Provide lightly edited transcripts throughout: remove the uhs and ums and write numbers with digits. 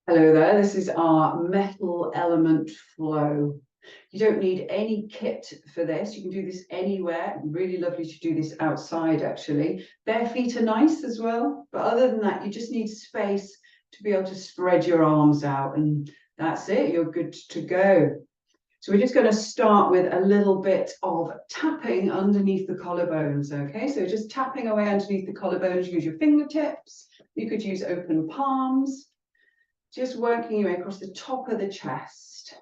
Hello there, this is our metal element flow. You don't need any kit for this. You can do this anywhere. Really lovely to do this outside, actually. Bare feet are nice as well. But other than that, you just need space to be able to spread your arms out. And that's it, you're good to go. So we're just going to start with a little bit of tapping underneath the collarbones, okay? So just tapping away underneath the collarbones. Use your fingertips. You could use open palms. Just working your way across the top of the chest.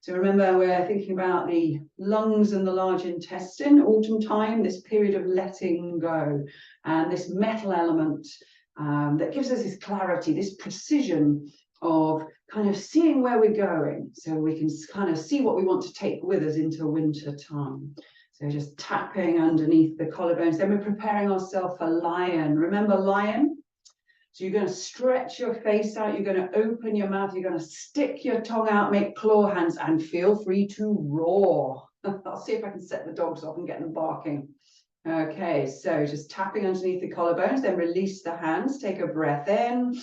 So remember, we're thinking about the lungs and the large intestine, autumn time, this period of letting go, and this metal element that gives us this clarity, this precision of kind of seeing where we're going, so we can kind of see what we want to take with us into winter time. So just tapping underneath the collarbones. Then we're preparing ourselves for lion. Remember lion? So you're going to stretch your face out, you're going to open your mouth, you're going to stick your tongue out, make claw hands, and feel free to roar. I'll see if I can set the dogs off and get them barking. Okay, so just tapping underneath the collarbones, then release the hands, take a breath in.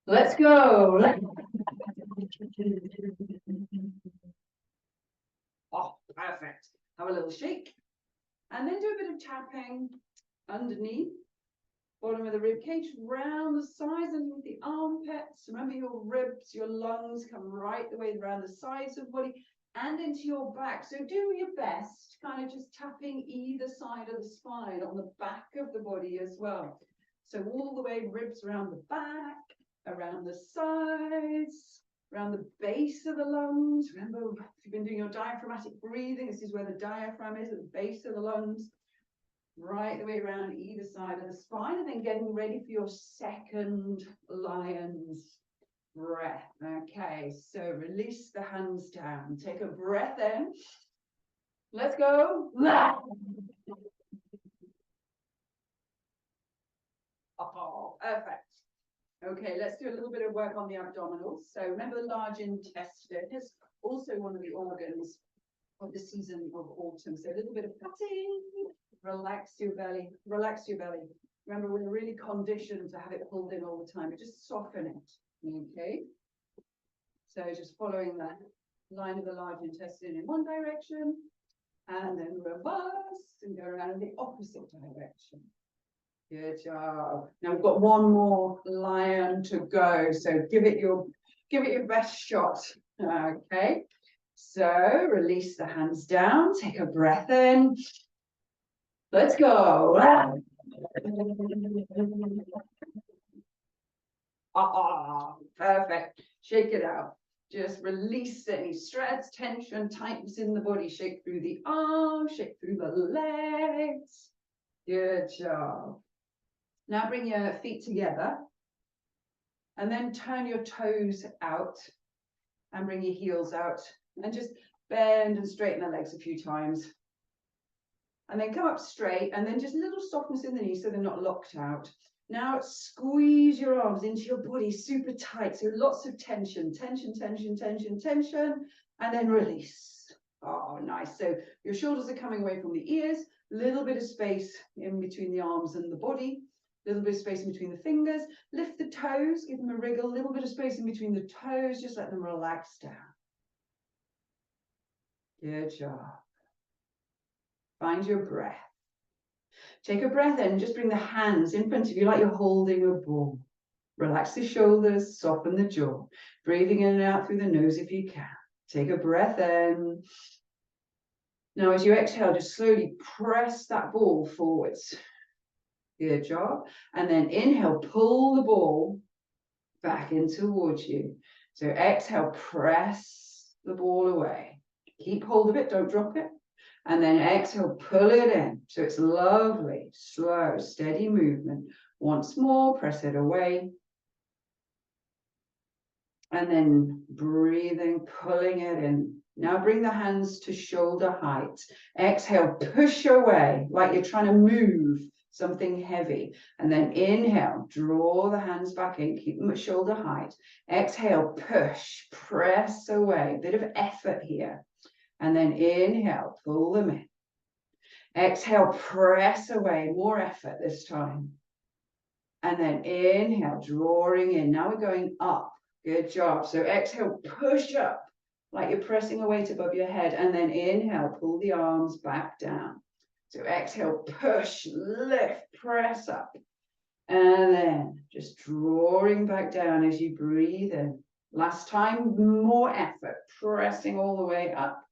Let's go. Oh, perfect. Have a little shake. And then do a bit of tapping underneath. Bottom of the rib cage, round the sides underneath the armpits. Remember, your ribs, your lungs come right the way around the sides of the body and into your back. So do your best, kind of just tapping either side of the spine on the back of the body as well. So all the way, ribs around the back, around the sides, around the base of the lungs. Remember, if you've been doing your diaphragmatic breathing, this is where the diaphragm is at the base of the lungs. Right the way around either side of the spine, and then getting ready for your second lion's breath. Okay, so release the hands down. Take a breath in. Let's go. Oh, perfect. Okay, let's do a little bit of work on the abdominals. So remember, the large intestine is also one of the organs of the season of autumn. So a little bit of cutting. Relax your belly, relax your belly. Remember, we're really conditioned to have it pulled in all the time, but just soften it, okay? So just following the line of the large intestine in one direction, and then reverse and go around in the opposite direction. Good job. Now we've got one more lion to go, so give it your best shot, okay? So release the hands down, take a breath in. Let's go. Perfect. Shake it out. Just release any stress, tension, tightness in the body. Shake through the arms, shake through the legs. Good job. Now bring your feet together and then turn your toes out and bring your heels out and just bend and straighten the legs a few times. And then come up straight, and then just a little softness in the knees so they're not locked out. Now squeeze your arms into your body super tight. So lots of tension, tension, tension, tension, tension, and then release. Oh, nice. So your shoulders are coming away from the ears, a little bit of space in between the arms and the body, a little bit of space in between the fingers. Lift the toes, give them a wriggle, a little bit of space in between the toes, just let them relax down. Good job. Find your breath. Take a breath in, just bring the hands in front of you like you're holding a ball. Relax the shoulders, soften the jaw. Breathing in and out through the nose if you can. Take a breath in. Now as you exhale, just slowly press that ball forwards. Good job. And then inhale, pull the ball back in towards you. So exhale, press the ball away. Keep hold of it, don't drop it. And then exhale, pull it in. So it's lovely, slow, steady movement. Once more, press it away. And then breathing, pulling it in. Now bring the hands to shoulder height. Exhale, push away like you're trying to move something heavy. And then inhale, draw the hands back in, keep them at shoulder height. Exhale, push, press away. Bit of effort here. And then inhale, pull them in. Exhale, press away, more effort this time. And then inhale, drawing in. Now we're going up. Good job. So exhale, push up like you're pressing a weight above your head. And then inhale, pull the arms back down. So exhale, push, lift, press up. And then just drawing back down as you breathe in. Last time, more effort, pressing all the way up.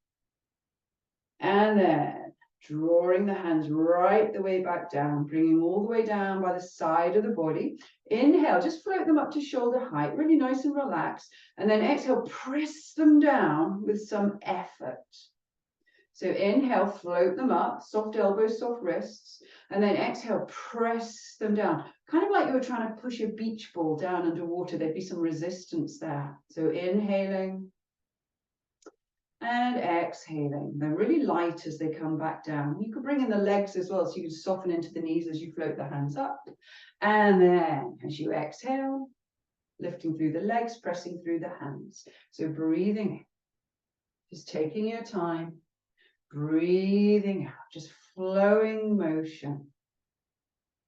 And then drawing the hands right the way back down, bringing all the way down by the side of the body. Inhale, just float them up to shoulder height, really nice and relaxed. And then exhale, press them down with some effort. So inhale, float them up, soft elbows, soft wrists. And then exhale, press them down. Kind of like you were trying to push a beach ball down underwater. There'd be some resistance there. So inhaling. And exhaling. They're really light as they come back down. You could bring in the legs as well, so you can soften into the knees as you float the hands up. And then as you exhale, lifting through the legs, pressing through the hands. So breathing, just taking your time, breathing out, just flowing motion.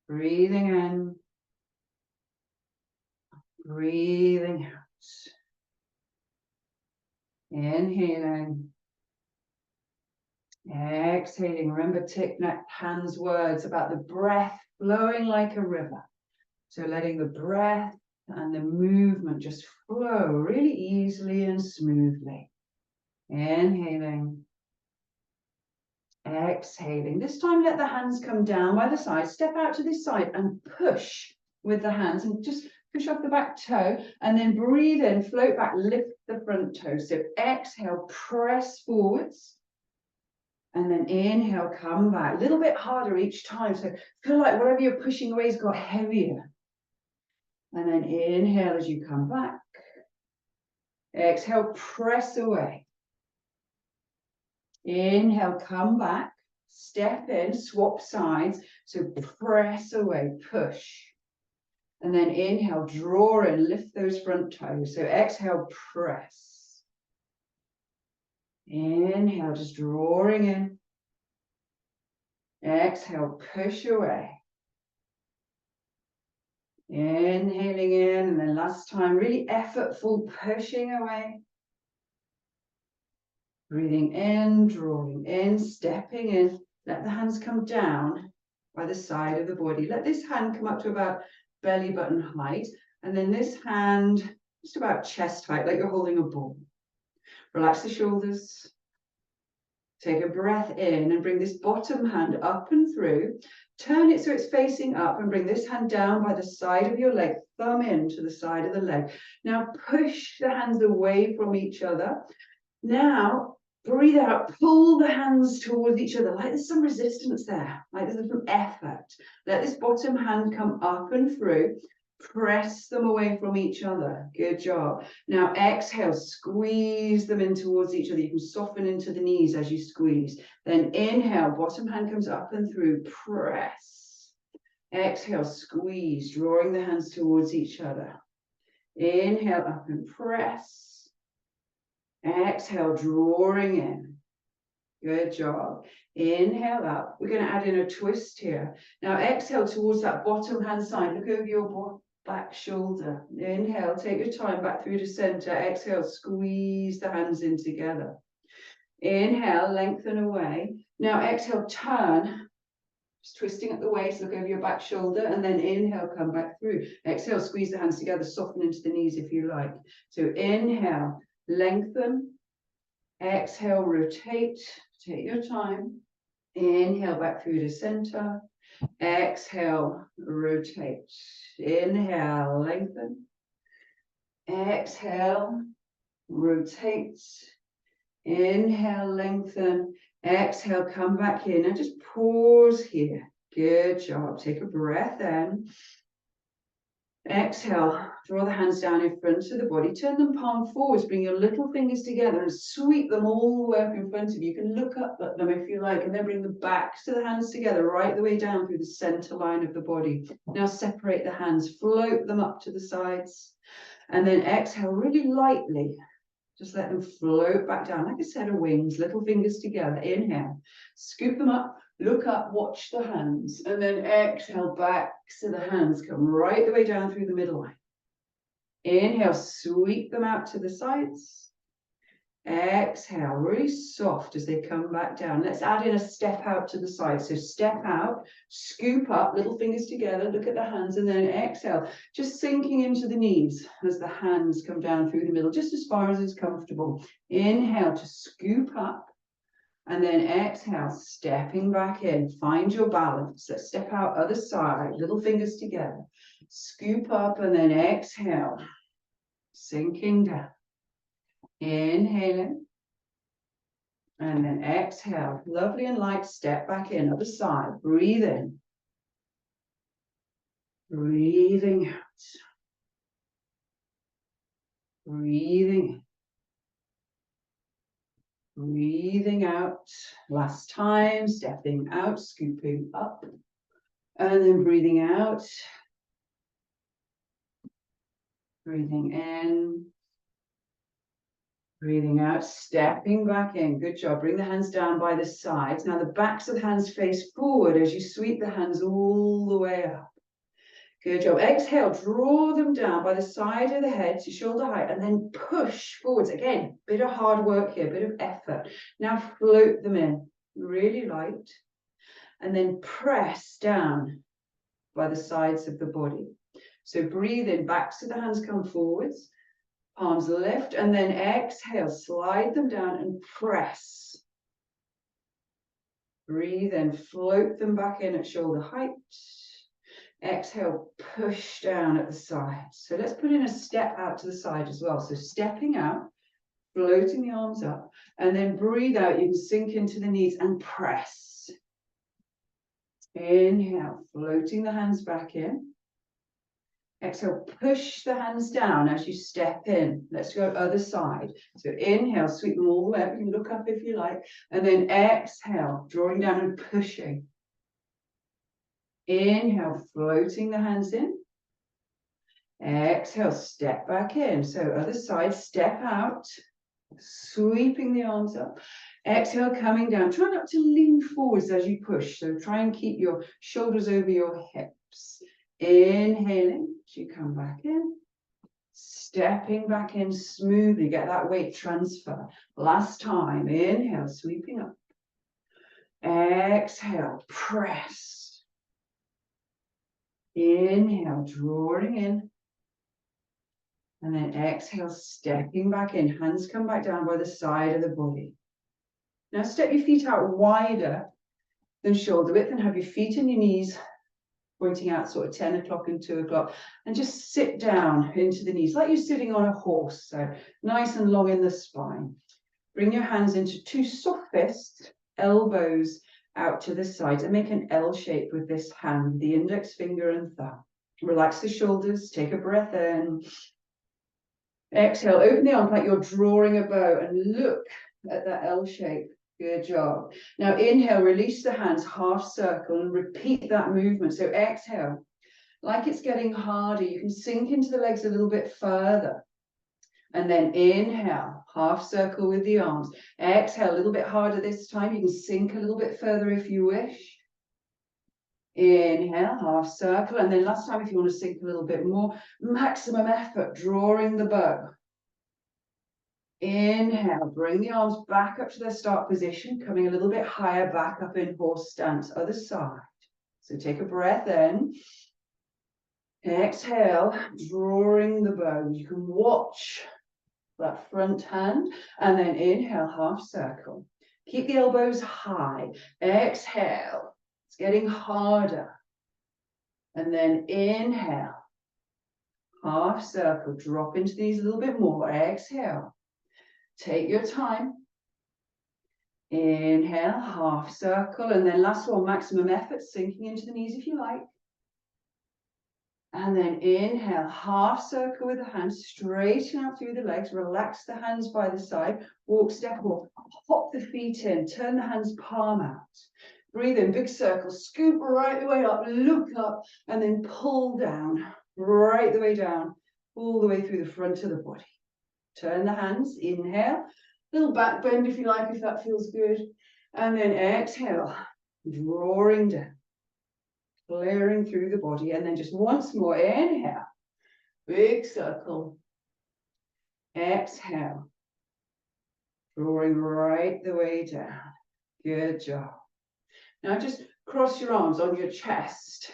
Breathing in, breathing out. Inhaling. Exhaling. Remember Thich Nhat Hanh's words about the breath flowing like a river. So letting the breath and the movement just flow really easily and smoothly. Inhaling. Exhaling. This time let the hands come down by the side. Step out to this side and push with the hands and just push off the back toe and then breathe in, float back, lift the front toe. So exhale, press forwards. And then inhale, come back. A little bit harder each time. So feel like whatever you're pushing away has got heavier. And then inhale as you come back. Exhale, press away. Inhale, come back. Step in, swap sides. So press away, push. And then inhale, draw in, lift those front toes. So exhale, press. Inhale, just drawing in. Exhale, push away. Inhaling in, and then last time, really effortful pushing away. Breathing in, drawing in, stepping in. Let the hands come down by the side of the body. Let this hand come up to about belly button height, and then this hand just about chest height, like you're holding a ball. Relax the shoulders. Take a breath in and bring this bottom hand up and through. Turn it so it's facing up and bring this hand down by the side of your leg, thumb in to the side of the leg. Now push the hands away from each other. Now breathe out, pull the hands towards each other, like there's some resistance there, like there's some effort. Let this bottom hand come up and through. Press them away from each other. Good job. Now exhale, squeeze them in towards each other. You can soften into the knees as you squeeze. Then inhale, bottom hand comes up and through. Press. Exhale, squeeze, drawing the hands towards each other. Inhale, up and press. Exhale, drawing in. Good job. Inhale up. We're going to add in a twist here. Now exhale towards that bottom hand side. Look over your back shoulder. Inhale, take your time back through to center. Exhale, squeeze the hands in together. Inhale, lengthen away. Now exhale, turn. Just twisting at the waist, look over your back shoulder, and then inhale, come back through. Exhale, squeeze the hands together, soften into the knees if you like. So inhale, lengthen. Exhale, rotate. Take your time. Inhale, back through to center. Exhale, rotate. Inhale, lengthen. Exhale, rotate. Inhale, lengthen. Exhale, come back in and just pause here. Good job. Take a breath in. Exhale, draw the hands down in front of the body. Turn them palm forwards. Bring your little fingers together and sweep them all the way up in front of you. You can look up at them if you like, and then bring the backs of the hands together right the way down through the center line of the body. Now separate the hands, float them up to the sides, and then exhale really lightly. Just let them float back down like a set of wings, little fingers together. Inhale, scoop them up, look up, watch the hands, and then exhale back backs of the hands come right the way down through the middle line. Inhale, sweep them out to the sides. Exhale, really soft as they come back down. Let's add in a step out to the side. So step out, scoop up, little fingers together, look at the hands, and then exhale. Just sinking into the knees as the hands come down through the middle, just as far as is comfortable. Inhale to scoop up, and then exhale, stepping back in. Find your balance. Let's step out other side, little fingers together. Scoop up, and then exhale, sinking down. Inhaling, and then exhale, lovely and light, step back in, other side, breathe in, breathing out, breathing in, breathing out, last time, stepping out, scooping up, and then breathing out, breathing in, breathing out, stepping back in. Good job. Bring the hands down by the sides. Now the backs of the hands face forward as you sweep the hands all the way up. Good job. Exhale, draw them down by the side of the head to shoulder height and then push forwards. Again, bit of hard work here, bit of effort. Now float them in, really light. And then press down by the sides of the body. So breathe in, backs of the hands come forwards. Palms lift, and then exhale, slide them down and press. Breathe in, float them back in at shoulder height. Exhale, push down at the side. So let's put in a step out to the side as well. So stepping out, floating the arms up, and then breathe out. You can sink into the knees and press. Inhale, floating the hands back in. Exhale, push the hands down as you step in. Let's go other side. So inhale, sweep them all the way up. You can look up if you like. And then exhale, drawing down and pushing. Inhale, floating the hands in. Exhale, step back in. So other side, step out, sweeping the arms up. Exhale, coming down. Try not to lean forwards as you push. So try and keep your shoulders over your hips. Inhaling, as you come back in. Stepping back in smoothly. Get that weight transfer. Last time. Inhale, sweeping up. Exhale, press. Inhale, drawing in. And then exhale, stepping back in. Hands come back down by the side of the body. Now step your feet out wider than shoulder width and have your feet and your knees pointing out sort of 10 o'clock and 2 o'clock. And just sit down into the knees like you're sitting on a horse. So nice and long in the spine. Bring your hands into two soft fists, elbows out to the sides, and make an L shape with this hand, the index finger and thumb. Relax the shoulders, take a breath in. Exhale, open the arms like you're drawing a bow and look at that L shape. Good job. Now inhale, release the hands, half circle, and repeat that movement. So exhale, like it's getting harder, you can sink into the legs a little bit further. And then inhale, half circle with the arms. Exhale, a little bit harder this time. You can sink a little bit further if you wish. Inhale, half circle. And then last time, if you want to sink a little bit more, maximum effort, drawing the bow. Inhale, bring the arms back up to their start position, coming a little bit higher, back up in horse stance, other side. So take a breath in. Exhale, drawing the bow. You can watch that front hand, and then inhale, half circle. Keep the elbows high. Exhale, it's getting harder. And then inhale, half circle, drop into these a little bit more. Exhale. Take your time. Inhale, half circle, and then last one, maximum effort, sinking into the knees if you like. And then inhale, half circle with the hands, straighten out through the legs, relax the hands by the side, walk, step walk, hop the feet in, turn the hands palm out. Breathe in, big circle, scoop right the way up, look up, and then pull down, right the way down, all the way through the front of the body. Turn the hands, inhale, little back bend if you like, if that feels good. And then exhale, drawing down. clearing through the body. And then just once more, inhale, big circle. Exhale, drawing right the way down. Good job. Now just cross your arms on your chest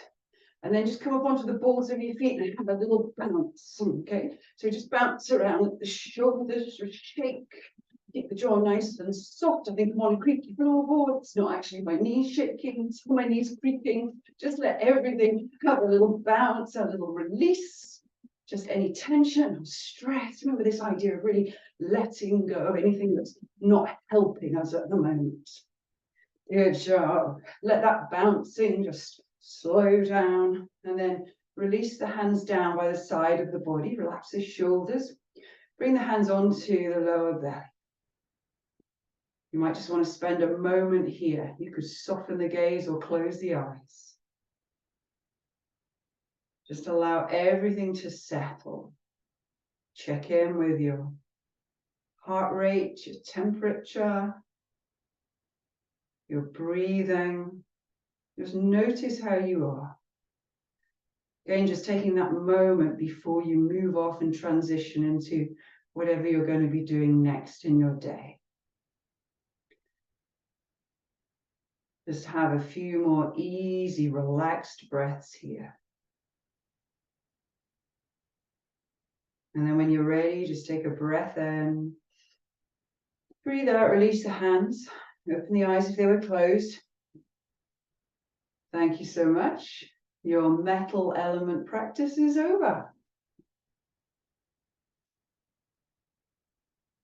and then just come up onto the balls of your feet and have a little bounce, okay? So just bounce around, let the shoulders shake. Keep the jaw nice and soft. I think I'm on a creaky floorboard. It's not actually my knees shaking, it's my knees creaking. Just let everything have a little bounce, a little release. Just any tension or stress. Remember this idea of really letting go of anything that's not helping us at the moment. Good job. Let that bouncing just slow down and then release the hands down by the side of the body. Relax the shoulders. Bring the hands onto the lower belly. You might just want to spend a moment here. You could soften the gaze or close the eyes. Just allow everything to settle. Check in with your heart rate, your temperature, your breathing. Just notice how you are. Again, just taking that moment before you move off and transition into whatever you're going to be doing next in your day. Just have a few more easy, relaxed breaths here. And then when you're ready, just take a breath in. Breathe out, release the hands. Open the eyes if they were closed. Thank you so much. Your metal element practice is over.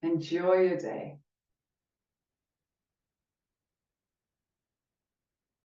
Enjoy your day.